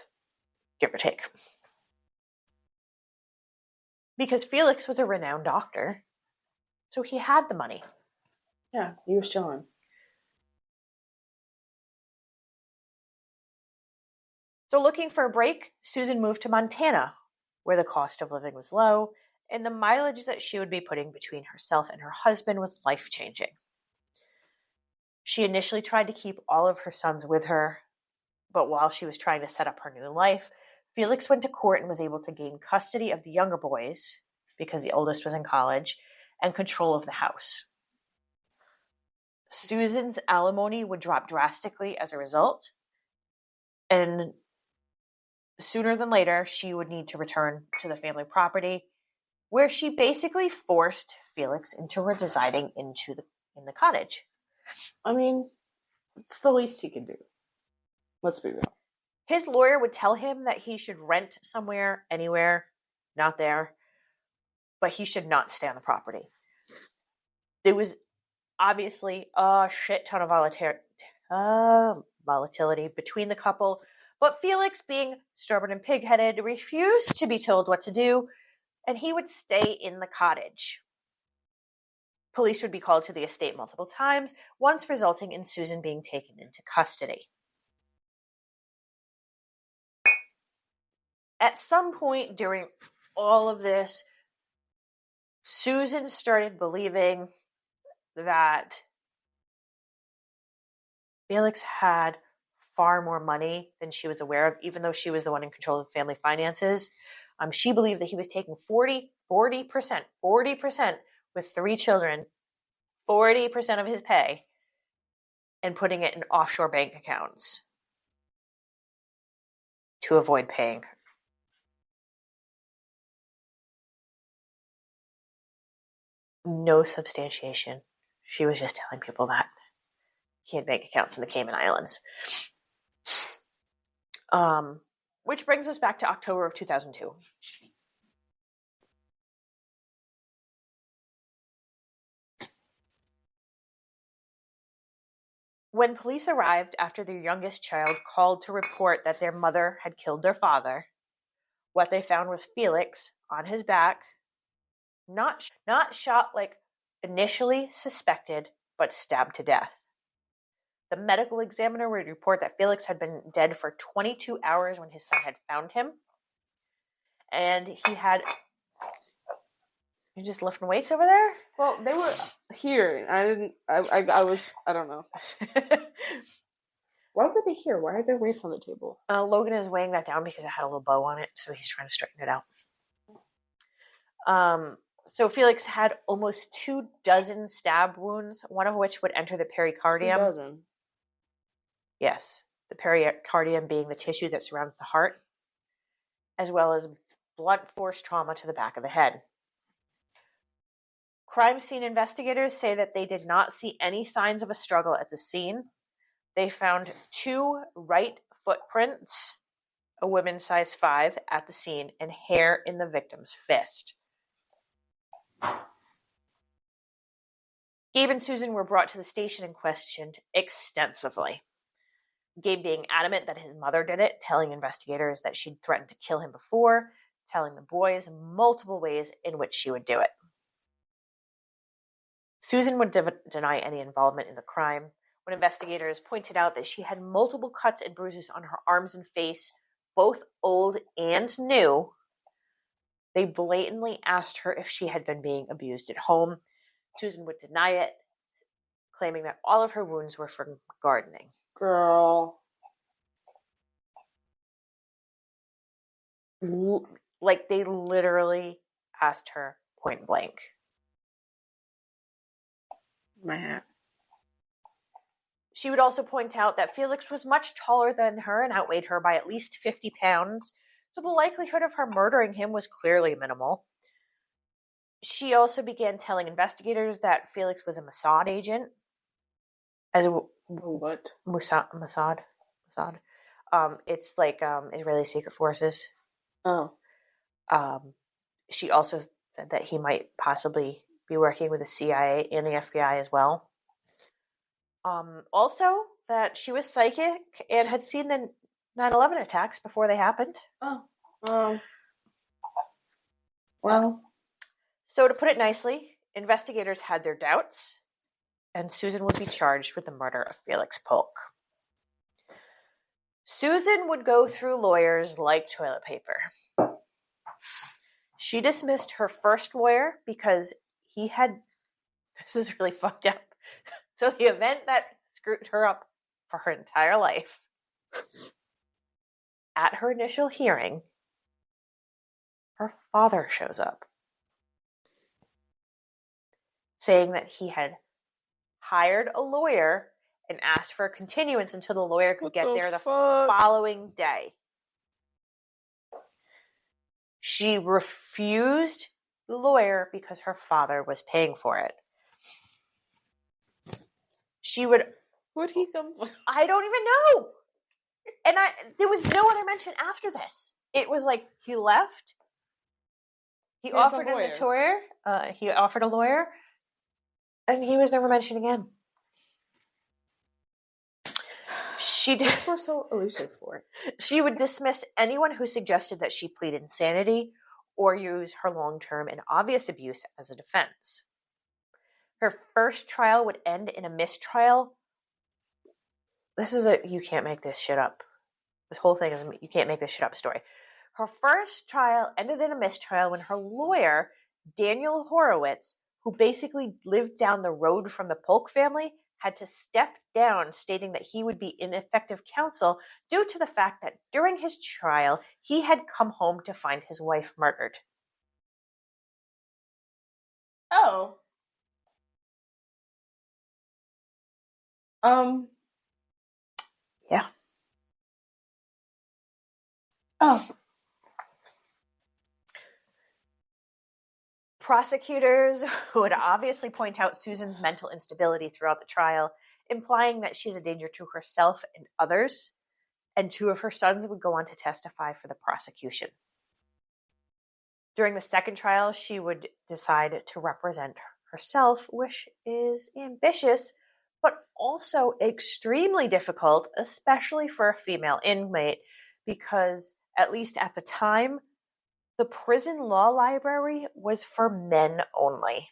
Speaker 1: give or take. Because Felix was a renowned doctor, so he had the money.
Speaker 2: Yeah, he was chilling.
Speaker 1: So looking for a break, Susan moved to Montana, where the cost of living was low, and the mileage that she would be putting between herself and her husband was life-changing. She initially tried to keep all of her sons with her, but while she was trying to set up her new life, Felix went to court and was able to gain custody of the younger boys, because the oldest was in college, and control of the house. Susan's alimony would drop drastically as a result, and sooner than later, she would need to return to the family property, where she basically forced Felix into residing in the cottage.
Speaker 2: I mean, it's the least he could do. Let's be real.
Speaker 1: His lawyer would tell him that he should rent somewhere, anywhere, not there, but he should not stay on the property. There was obviously a shit ton of volatility between the couple, but Felix, being stubborn and pig-headed, refused to be told what to do, and he would stay in the cottage. Police would be called to the estate multiple times, once resulting in Susan being taken into custody. At some point during all of this, Susan started believing that Felix had far more money than she was aware of, even though she was the one in control of family finances. She believed that he was taking 40% with 3 children, 40% of his pay, and putting it in offshore bank accounts to avoid paying. No substantiation. She was just telling people that he had bank accounts in the Cayman Islands. Which brings us back to October of 2002. When police arrived after their youngest child called to report that their mother had killed their father, what they found was Felix on his back, not shot like initially suspected, but stabbed to death. The medical examiner would report that Felix had been dead for 22 hours when his son had found him. And he had... You're just lifting weights over there?
Speaker 2: Well, they were here. I don't know. Why were they here? Why are there weights on the table?
Speaker 1: Logan is weighing that down because it had a little bow on it, so he's trying to straighten it out. So Felix had almost 24 stab wounds, one of which would enter the pericardium.
Speaker 2: 24?
Speaker 1: Yes, the pericardium being the tissue that surrounds the heart, as well as blunt force trauma to the back of the head. Crime scene investigators say that they did not see any signs of a struggle at the scene. They found 2 right footprints, a women's size 5, at the scene, and hair in the victim's fist. Gabe and Susan were brought to the station and questioned extensively. Gabe being adamant that his mother did it, telling investigators that she'd threatened to kill him before, telling the boys multiple ways in which she would do it. Susan would deny any involvement in the crime. When investigators pointed out that she had multiple cuts and bruises on her arms and face, both old and new, they blatantly asked her if she had been being abused at home. Susan would deny it, claiming that all of her wounds were from gardening.
Speaker 2: Girl.
Speaker 1: Like, they literally asked her point blank.
Speaker 2: My hat.
Speaker 1: She would also point out that Felix was much taller than her and outweighed her by at least 50 pounds, so the likelihood of her murdering him was clearly minimal. She also began telling investigators that Felix was a Mossad agent.
Speaker 2: What?
Speaker 1: Mossad. It's like Israeli secret forces.
Speaker 2: Oh.
Speaker 1: She also said that he might possibly be working with the CIA and the FBI as well. Also, that she was psychic and had seen the 9/11 attacks before they happened.
Speaker 2: Oh. Well.
Speaker 1: So to put it nicely, investigators had their doubts, and Susan would be charged with the murder of Felix Polk. Susan would go through lawyers like toilet paper. She dismissed her first lawyer because he had... This is really fucked up. So the event that screwed her up for her entire life at her initial hearing, her father shows up, saying that he had hired a lawyer and asked for a continuance until the lawyer could get there the following day. She refused the lawyer because her father was paying for it.
Speaker 2: Where'd he come from?
Speaker 1: I don't even know. And there was no other mention after this. It was like he left. He offered a lawyer, and he was never mentioned again.
Speaker 2: That's what's so elusive for.
Speaker 1: She would dismiss anyone who suggested that she plead insanity or use her long-term and obvious abuse as a defense. Her first trial would end in a mistrial. This is you can't make this shit up. This whole thing is you can't make this shit up story. Her first trial ended in a mistrial when her lawyer, Daniel Horowitz, who basically lived down the road from the Polk family, had to step down, stating that he would be ineffective counsel due to the fact that during his trial, he had come home to find his wife murdered.
Speaker 2: Oh.
Speaker 1: Yeah.
Speaker 2: Oh.
Speaker 1: Prosecutors would obviously point out Susan's mental instability throughout the trial, implying that she's a danger to herself and others, and 2 of her sons would go on to testify for the prosecution. During the second trial, she would decide to represent herself, which is ambitious, but also extremely difficult, especially for a female inmate, because, at least at the time, the prison law library was for men only.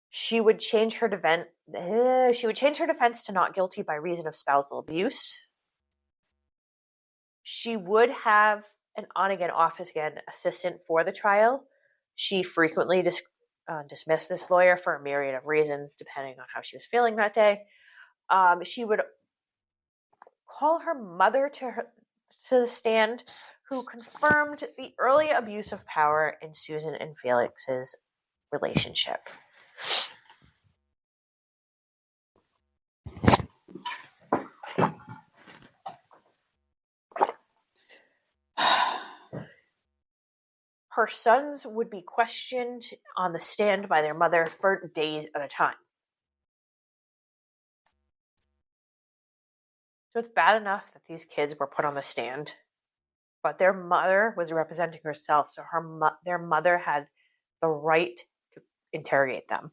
Speaker 1: She would change her defense to not guilty by reason of spousal abuse. She would have an on-again, off-again assistant for the trial. She frequently dismissed this lawyer for a myriad of reasons, depending on how she was feeling that day. She would call her mother to the stand, who confirmed the early abuse of power in Susan and Felix's relationship. Her sons would be questioned on the stand by their mother for days at a time. So it's bad enough that these kids were put on the stand, but their mother was representing herself, so their mother had the right to interrogate them.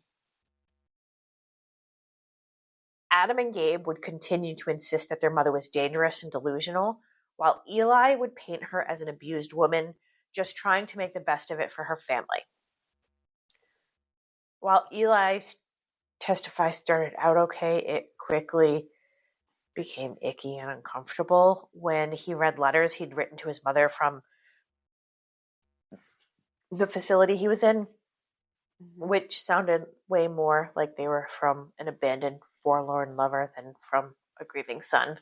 Speaker 1: Adam and Gabe would continue to insist that their mother was dangerous and delusional, while Eli would paint her as an abused woman, just trying to make the best of it for her family. While Eli's testify started out okay, it quickly became icky and uncomfortable when he read letters he'd written to his mother from the facility he was in, which sounded way more like they were from an abandoned, forlorn lover than from a grieving son.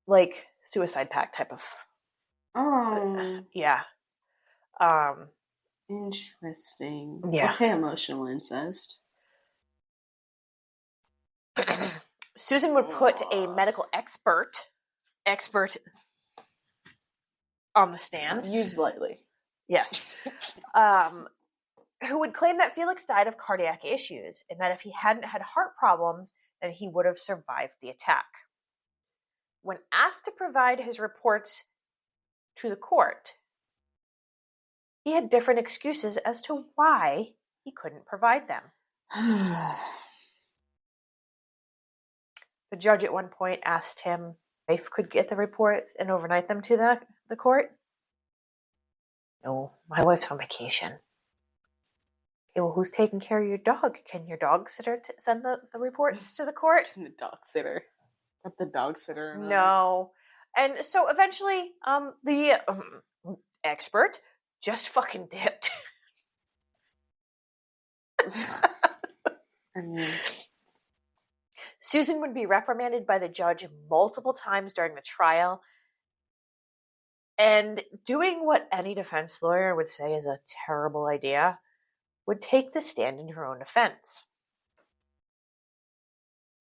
Speaker 1: Like suicide pact type of.
Speaker 2: Oh.
Speaker 1: Yeah.
Speaker 2: Interesting.
Speaker 1: Yeah.
Speaker 2: Okay, emotional incest.
Speaker 1: Susan would put a medical expert on the stand.
Speaker 2: Used lightly.
Speaker 1: Yes. Who would claim that Felix died of cardiac issues and that if he hadn't had heart problems, then he would have survived the attack. When asked to provide his reports to the court, he had different excuses as to why he couldn't provide them. The judge at one point asked him if he could get the reports and overnight them to the court. No, my wife's on vacation. Okay, well, who's taking care of your dog? Can your dog sitter send the reports to the court?
Speaker 2: The dog sitter. Not the dog sitter.
Speaker 1: No. And so eventually, the expert just fucking dipped. Susan would be reprimanded by the judge multiple times during the trial, and doing what any defense lawyer would say is a terrible idea, would take the stand in her own defense.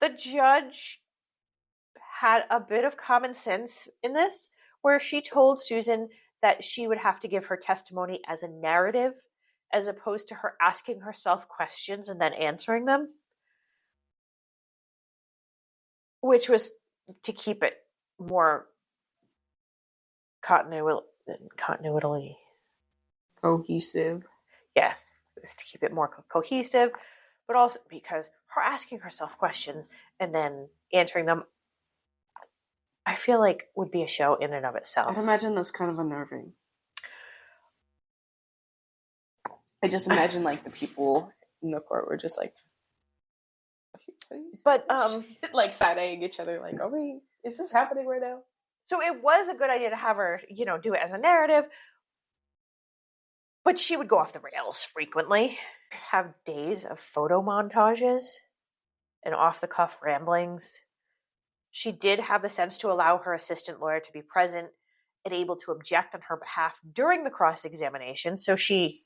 Speaker 1: The judge had a bit of common sense in this, where she told Susan that she would have to give her testimony as a narrative, as opposed to her asking herself questions and then answering them, which was to keep it more continuity.
Speaker 2: Cohesive.
Speaker 1: Yes, it was to keep it more cohesive, but also because her asking herself questions and then answering them, I feel like would be a show in and of itself.
Speaker 2: I'd imagine that's kind of unnerving. I just imagine like the people in the court were just like,
Speaker 1: but
Speaker 2: like side-eyeing each other, like, is this happening right now?
Speaker 1: So it was a good idea to have her, do it as a narrative, but she would go off the rails frequently, have days of photo montages and off-the-cuff ramblings. She did have the sense to allow her assistant lawyer to be present and able to object on her behalf during the cross-examination, so she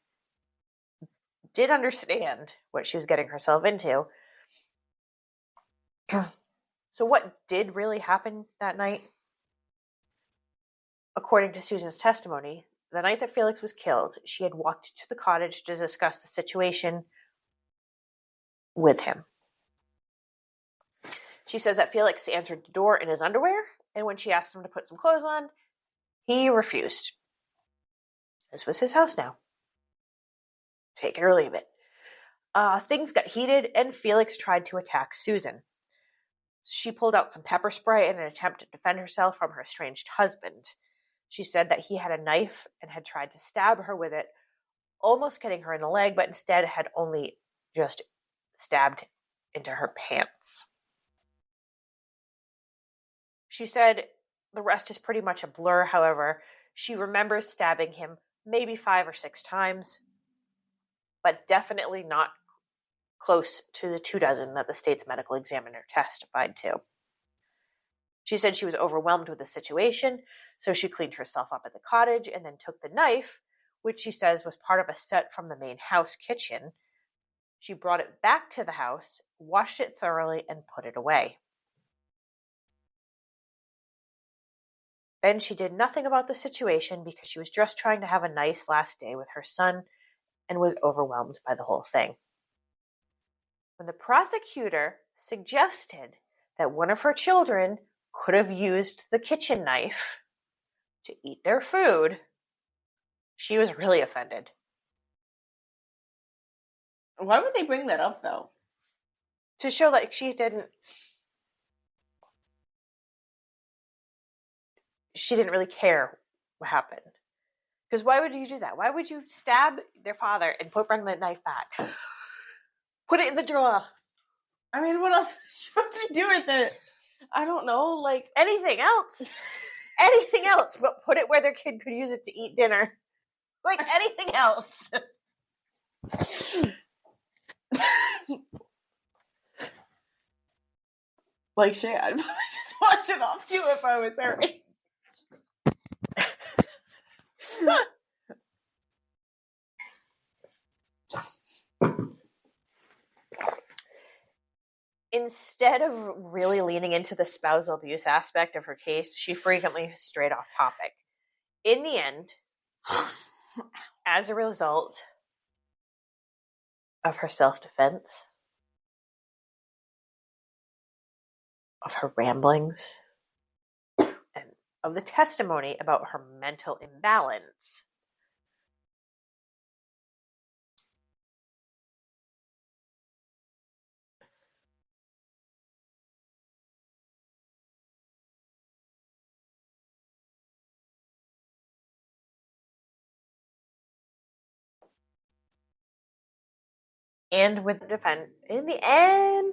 Speaker 1: did understand what she was getting herself into. So what did really happen that night? According to Susan's testimony, the night that Felix was killed, she had walked to the cottage to discuss the situation with him. She says that Felix answered the door in his underwear, and when she asked him to put some clothes on, he refused. This was his house now. Take it or leave it. Things got heated, and Felix tried to attack Susan. She pulled out some pepper spray in an attempt to defend herself from her estranged husband. She said that he had a knife and had tried to stab her with it, almost getting her in the leg, but instead had only just stabbed into her pants. She said the rest is pretty much a blur, however. She remembers stabbing him maybe 5 or 6 times, but definitely not close to the 24 that the state's medical examiner testified to. She said she was overwhelmed with the situation, so she cleaned herself up at the cottage and then took the knife, which she says was part of a set from the main house kitchen. She brought it back to the house, washed it thoroughly, and put it away. Then she did nothing about the situation because she was just trying to have a nice last day with her son and was overwhelmed by the whole thing. When the prosecutor suggested that one of her children could have used the kitchen knife to eat their food, she was really offended.
Speaker 2: Why would they bring that up, though?
Speaker 1: To show like she didn't really care what happened. Because why would you do that? Why would you stab their father and bring the knife back? Put it in the drawer.
Speaker 2: I mean, what else was she supposed to do with it? I don't know, like
Speaker 1: anything else. Anything else, but put it where their kid could use it to eat dinner. Like anything else.
Speaker 2: Like shit, I'd probably just watch it off too if I was her.
Speaker 1: Instead of really leaning into the spousal abuse aspect of her case, she frequently strayed off topic. In the end, as a result of her self-defense, of her ramblings, and of the testimony about her mental imbalance, and with the defense, in the end,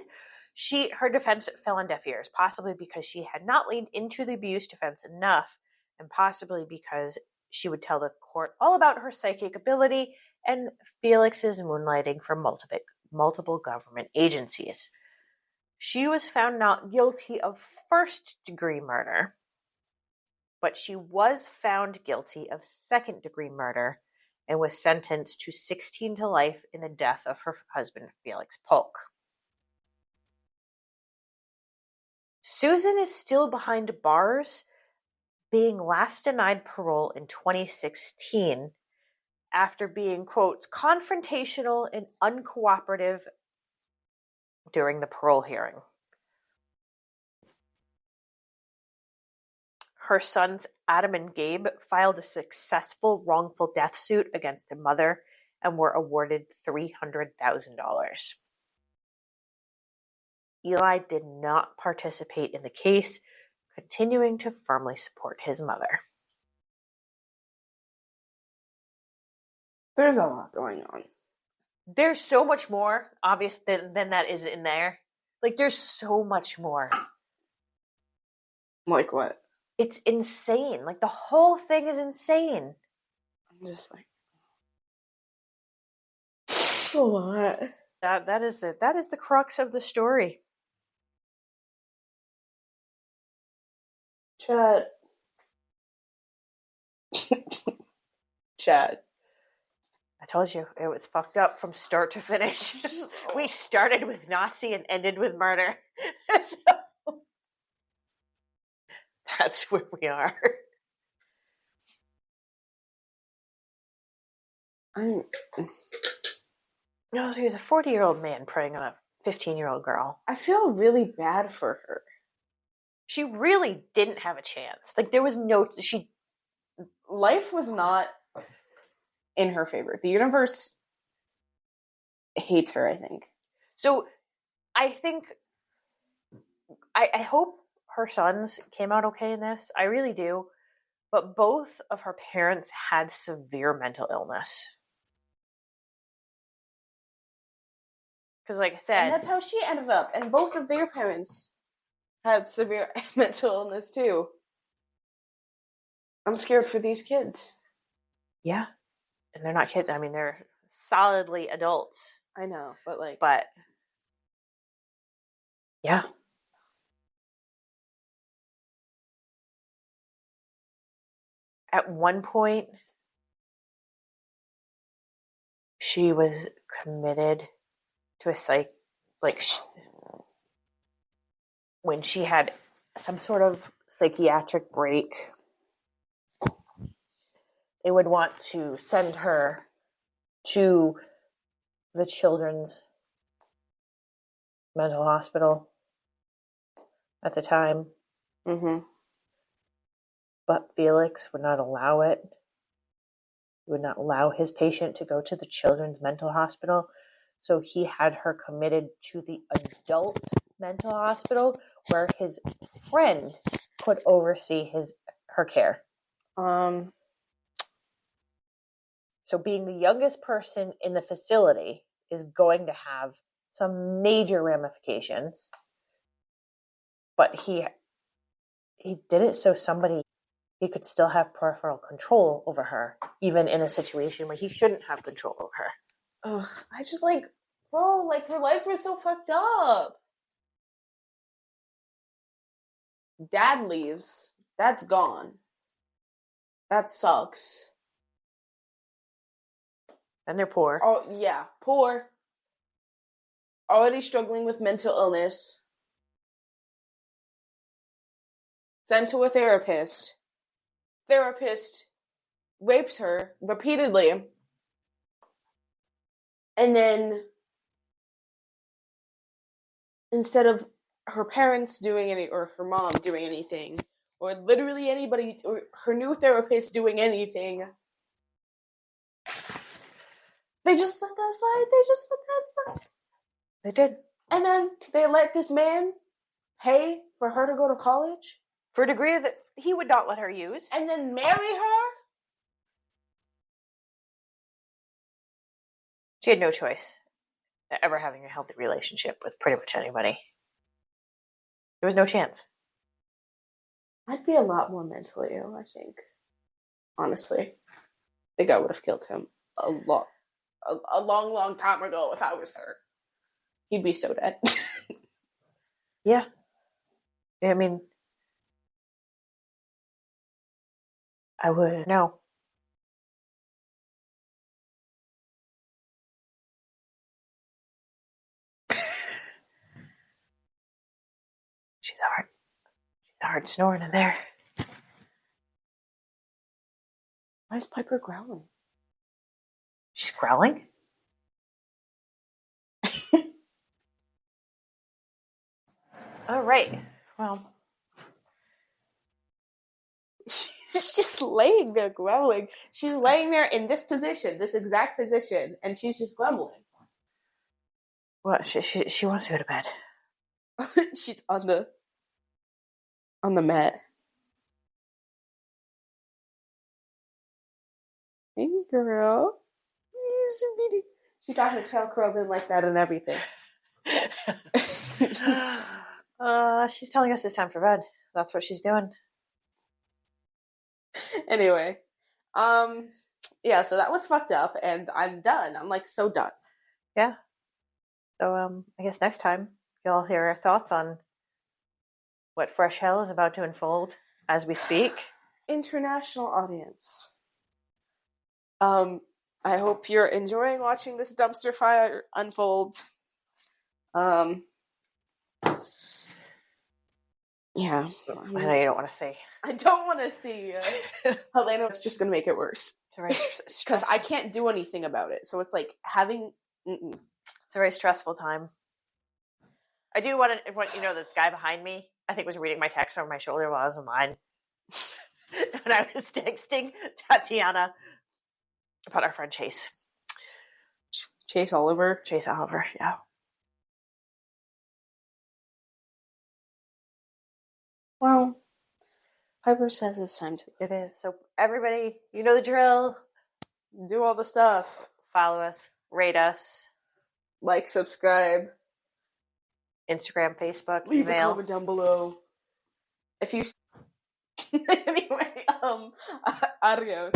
Speaker 1: her defense fell on deaf ears, possibly because she had not leaned into the abuse defense enough, and possibly because she would tell the court all about her psychic ability and Felix's moonlighting for multiple government agencies. She was found not guilty of first-degree murder, but she was found guilty of second-degree murder and was sentenced to 16 to life in the death of her husband, Felix Polk. Susan is still behind bars, being last denied parole in 2016 after being, quote, confrontational and uncooperative during the parole hearing. Her sons, Adam and Gabe, filed a successful wrongful death suit against their mother and were awarded $300,000. Eli did not participate in the case, continuing to firmly support his mother.
Speaker 2: There's a lot going on.
Speaker 1: There's so much more, obvious, than that is in there. Like, there's so much more.
Speaker 2: Like what?
Speaker 1: It's insane. Like, the whole thing is insane.
Speaker 2: I'm just like, a lot.
Speaker 1: That is the crux of the story.
Speaker 2: Chad. Chad.
Speaker 1: I told you, it was fucked up from start to finish. We started with Nazi and ended with murder. So, that's where we are. No, he was a 40-year-old man preying on a 15-year-old girl.
Speaker 2: I feel really bad for her.
Speaker 1: She really didn't have a chance. Like, there was no...
Speaker 2: Life was not in her favor. The universe hates her, I think.
Speaker 1: So, I think... I hope her sons came out okay in this. I really do. But both of her parents had severe mental illness. Because, like I said...
Speaker 2: And that's how she ended up. And both of their parents have severe mental illness, too. I'm scared for these kids.
Speaker 1: Yeah. And they're not kids. I mean, they're solidly adults.
Speaker 2: I know, but like...
Speaker 1: But, yeah. At one point, she was committed to a when she had some sort of psychiatric break, they would want to send her to the children's mental hospital at the time.
Speaker 2: Mm-hmm.
Speaker 1: But Felix would not allow it. He would not allow his patient to go to the children's mental hospital. So he had her committed to the adult mental hospital where his friend could oversee her care. So being the youngest person in the facility is going to have some major ramifications. But he did it so he could still have peripheral control over her, even in a situation where he shouldn't have control over her.
Speaker 2: Ugh, I just like, bro, like her life was so fucked up. Dad leaves. That's gone. That sucks.
Speaker 1: And they're poor.
Speaker 2: Oh, yeah, poor. Already struggling with mental illness. Sent to a therapist. Therapist rapes her repeatedly. And then, instead of her parents doing or her mom doing anything, or literally anybody, or her new therapist doing anything, they just let that slide.
Speaker 1: They did.
Speaker 2: And then they let this man pay for her to go to college.
Speaker 1: For a degree that he would not let her use.
Speaker 2: And then marry her?
Speaker 1: She had no choice ever having a healthy relationship with pretty much anybody. There was no chance.
Speaker 2: I'd be a lot more mentally ill, I think. Honestly. I think I would have killed him a long time ago if I was her. He'd be so dead.
Speaker 1: Yeah. I mean, I would know. She's hard snoring in there.
Speaker 2: Why is Piper growling?
Speaker 1: She's growling? All right. Well,
Speaker 2: she's just laying there growling. She's laying there in this position, this exact position, and she's just grumbling.
Speaker 1: well, she wants to go to bed.
Speaker 2: She's on the mat. Hey, girl. She got her tail curled in like that and everything.
Speaker 1: She's telling us it's time for bed. That's what she's doing.
Speaker 2: Anyway, yeah, so that was fucked up, and I'm done. I'm like so done.
Speaker 1: Yeah. So I guess next time you'll hear our thoughts on what Fresh Hell is about to unfold as we speak.
Speaker 2: International audience. I hope you're enjoying watching this dumpster fire unfold. Yeah.
Speaker 1: I know you don't want to say.
Speaker 2: I don't want to see Helena's just going to make it worse. Because I can't do anything about it. So it's like having... Mm-mm.
Speaker 1: It's a very stressful time. I do want to, the guy behind me, I think was reading my text over my shoulder while I was in line. And I was texting Tatiana about our friend Chase.
Speaker 2: Chase Oliver,
Speaker 1: yeah.
Speaker 2: Well, Piper says it's time to.
Speaker 1: It is. So everybody, you know the drill.
Speaker 2: Do all the stuff.
Speaker 1: Follow us, rate us,
Speaker 2: like, subscribe,
Speaker 1: Instagram, Facebook,
Speaker 2: leave
Speaker 1: email.
Speaker 2: a comment down below. If you anyway, adios.